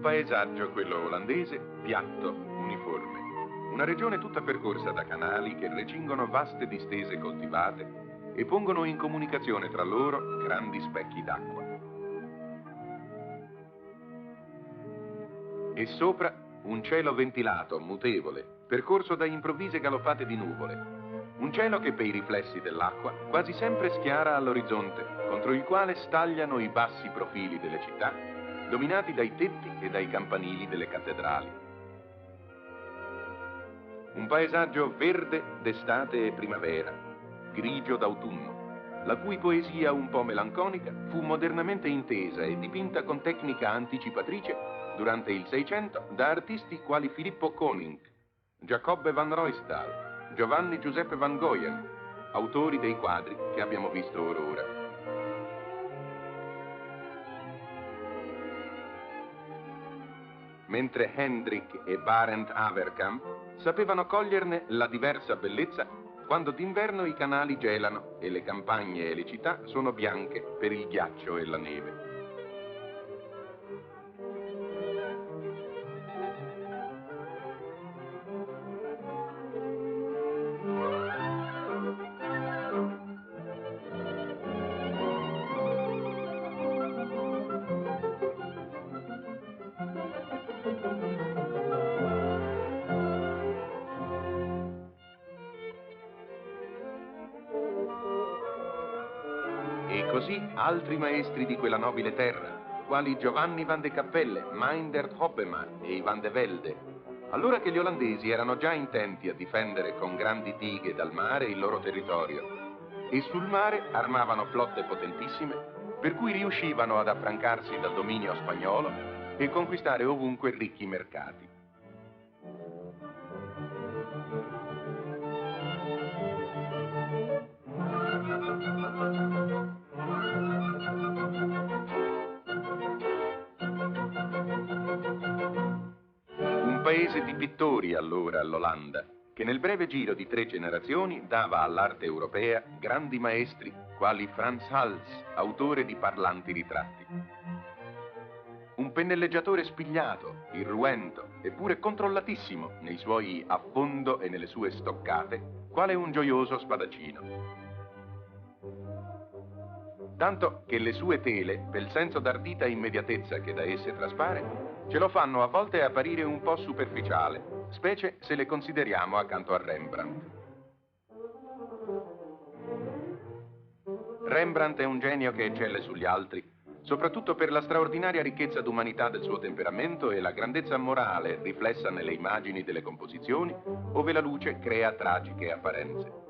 paesaggio, quello olandese, piatto, uniforme. Una regione tutta percorsa da canali che recingono vaste distese coltivate e pongono in comunicazione tra loro grandi specchi d'acqua. E sopra un cielo ventilato, mutevole, percorso da improvvise galoppate di nuvole. Un cielo che per i riflessi dell'acqua quasi sempre schiara all'orizzonte, contro il quale stagliano i bassi profili delle città, dominati dai tetti e dai campanili delle cattedrali. Un paesaggio verde d'estate e primavera, grigio d'autunno, la cui poesia un po' melanconica fu modernamente intesa e dipinta con tecnica anticipatrice durante il Seicento da artisti quali Filippo Koning, Jacob van Ruysdael, Giovanni Giuseppe van Goyen, autori dei quadri che abbiamo visto or ora. Mentre Hendrik e Barend Averkamp sapevano coglierne la diversa bellezza quando d'inverno i canali gelano e le campagne e le città sono bianche per il ghiaccio e la neve. E così altri maestri di quella nobile terra, quali Giovanni van de Capelle, Meindert Hoppeman e Van de Velde, allora che gli olandesi erano già intenti a difendere con grandi dighe dal mare il loro territorio, e sul mare armavano flotte potentissime, per cui riuscivano ad affrancarsi dal dominio spagnolo e conquistare ovunque ricchi mercati. Un paese di pittori allora l'Olanda, che nel breve giro di 3 generazioni dava all'arte europea grandi maestri quali Frans Hals, autore di parlanti ritratti. Un pennelleggiatore spigliato, irruento, eppure controllatissimo nei suoi affondo e nelle sue stoccate, quale un gioioso spadaccino. Tanto che le sue tele, per il senso d'ardita immediatezza che da esse traspare, ce lo fanno a volte apparire un po' superficiale, specie se le consideriamo accanto a Rembrandt. Rembrandt è un genio che eccelle sugli altri, soprattutto per la straordinaria ricchezza d'umanità del suo temperamento e la grandezza morale riflessa nelle immagini delle composizioni, ove la luce crea tragiche apparenze.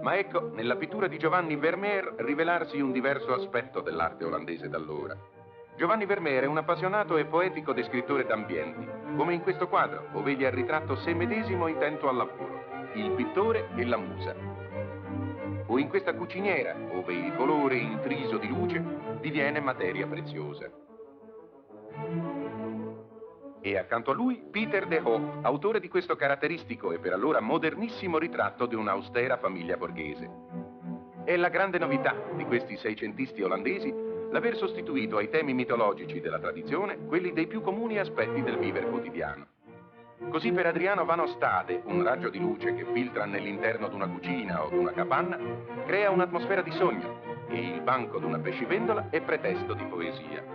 Ma ecco, nella pittura di Giovanni Vermeer rivelarsi un diverso aspetto dell'arte olandese d'allora. Giovanni Vermeer è un appassionato e poetico descrittore d'ambienti, come in questo quadro, ove egli ha ritratto sé medesimo intento al lavoro, il pittore e la musa. O in questa cuciniera, ove il colore intriso di luce diviene materia preziosa. E accanto a lui Pieter de Hoogh, autore di questo caratteristico e per allora modernissimo ritratto di un'austera famiglia borghese. È la grande novità di questi seicentisti olandesi l'aver sostituito ai temi mitologici della tradizione quelli dei più comuni aspetti del vivere quotidiano. Così per Adriano Van Ostade, un raggio di luce che filtra nell'interno d'una cucina o d'una capanna, crea un'atmosfera di sogno e il banco d'una pescivendola è pretesto di poesia.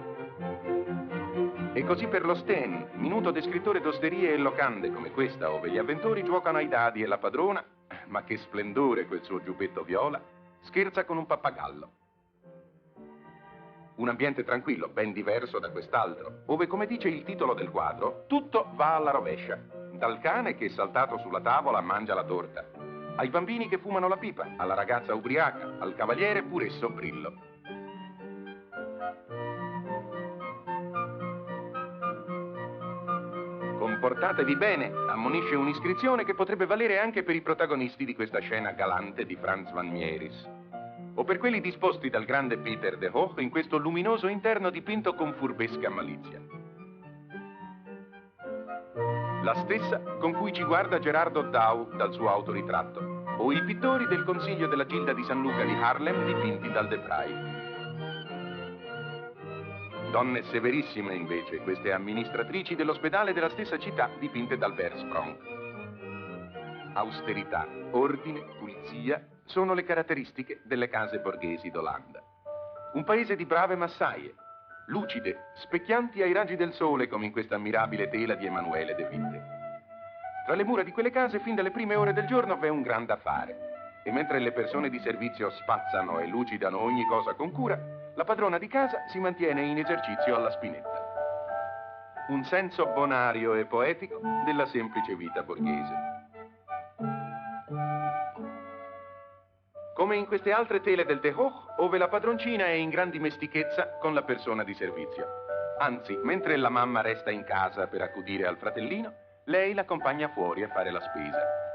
E così per lo Steen, minuto descrittore d'osterie e locande come questa, ove gli avventori giocano ai dadi e la padrona, ma che splendore quel suo giubbetto viola, scherza con un pappagallo. Un ambiente tranquillo, ben diverso da quest'altro, ove, come dice il titolo del quadro, tutto va alla rovescia, dal cane che saltato sulla tavola mangia la torta, ai bambini che fumano la pipa, alla ragazza ubriaca, al cavaliere pur esso brillo. Comportatevi bene, ammonisce un'iscrizione che potrebbe valere anche per i protagonisti di questa scena galante di Frans van Mieris, o per quelli disposti dal grande Pieter de Hoogh in questo luminoso interno dipinto con furbesca malizia. La stessa con cui ci guarda Gerardo Douw dal suo autoritratto, o i pittori del Consiglio della Gilda di San Luca di Haarlem dipinti dal De Vrij. Donne severissime, invece, queste amministratrici dell'ospedale della stessa città dipinte dal Versprong. Austerità, ordine, pulizia sono le caratteristiche delle case borghesi d'Olanda. Un paese di brave massaie, lucide, specchianti ai raggi del sole come in questa ammirabile tela di Emanuele De Witte. Tra le mura di quelle case, fin dalle prime ore del giorno, v'è un gran da fare. E mentre le persone di servizio spazzano e lucidano ogni cosa con cura, la padrona di casa si mantiene in esercizio alla spinetta. Un senso bonario e poetico della semplice vita borghese. Come in queste altre tele del De Hoch, ove la padroncina è in gran dimestichezza con la persona di servizio. Anzi, mentre la mamma resta in casa per accudire al fratellino, lei l'accompagna fuori a fare la spesa.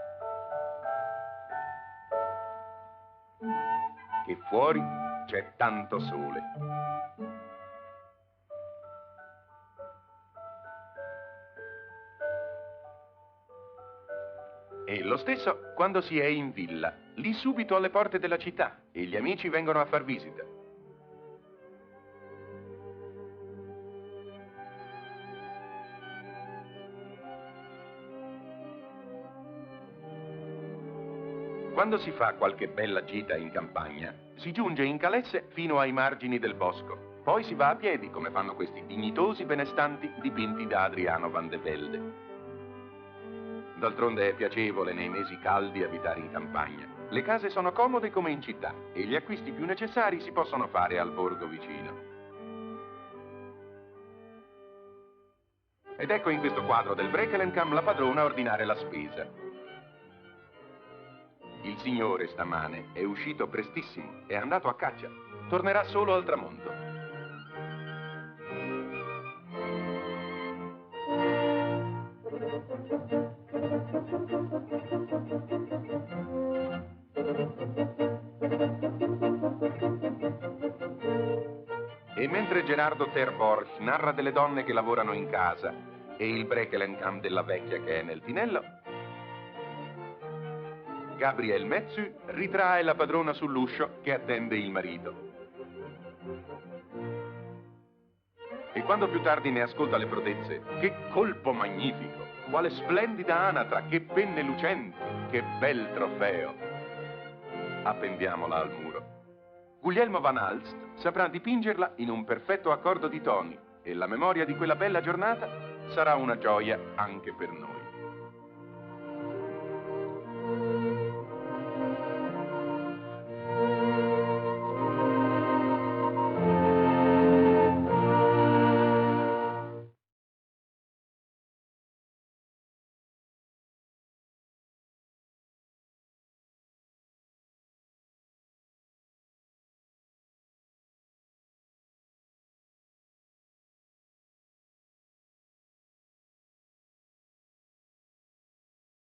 Che fuori c'è tanto sole. E lo stesso quando si è in villa, lì subito alle porte della città, e gli amici vengono a far visita. Quando si fa qualche bella gita in campagna, si giunge in calesse fino ai margini del bosco. Poi si va a piedi, come fanno questi dignitosi benestanti dipinti da Adriano van de Velde. D'altronde è piacevole nei mesi caldi abitare in campagna. Le case sono comode come in città e gli acquisti più necessari si possono fare al borgo vicino. Ed ecco in questo quadro del Brekelenkamp la padrona ordinare la spesa. Il signore stamane è uscito prestissimo, è andato a caccia. Tornerà solo al tramonto. E mentre Gerardo Terborch narra delle donne che lavorano in casa e il Brekelenkamp della vecchia che è nel tinello, Gabriel Metzu ritrae la padrona sull'uscio che attende il marito. E quando più tardi ne ascolta le prodezze, che colpo magnifico, quale splendida anatra, che penne lucenti, che bel trofeo. Appendiamola al muro. Guglielmo van Alst saprà dipingerla in un perfetto accordo di toni e la memoria di quella bella giornata sarà una gioia anche per noi.